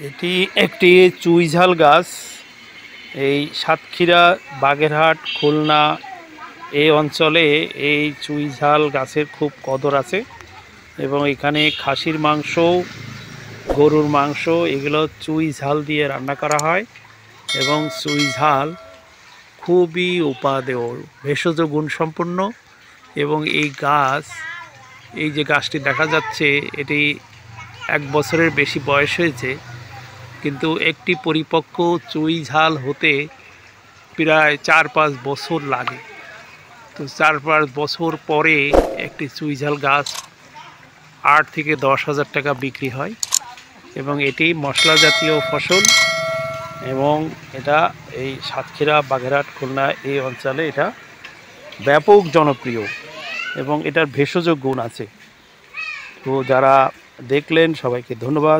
এটি একটি চুইঝাল গাছ। এই সাতক্ষীরা, বাগেরহাট, খুলনা এই অঞ্চলে এই চুইঝাল গাছের খুব কদর আছে এবং এখানে খাসির মাংস, গরুর মাংস এগুলো চুইঝাল দিয়ে রান্না করা হয় এবং চুইঝাল খুবই উপাদেয়, ভেষজ গুণসম্পন্ন। এবং এই গাছ, এই যে গাছটি দেখা যাচ্ছে, এটি 1 বছরের বেশি বয়স হয়েছে, কিন্তু একটি পরিপক্ক চুইঝাল হতে প্রায় 4-5 বছর লাগে। তো 4-5 বছর পরে একটি চুইঝাল গাছ 8 থেকে 10,000 টাকা বিক্রি হয় এবং এটি মশলা জাতীয় ফসল এবং এটা এই সাতক্ষীরা, বাগেরহাট, খুলনা এই অঞ্চলে এটা ব্যাপক জনপ্রিয় এবং এটার ভেষজ গুণ আছে। তো যারা দেখলেন সবাইকে ধন্যবাদ।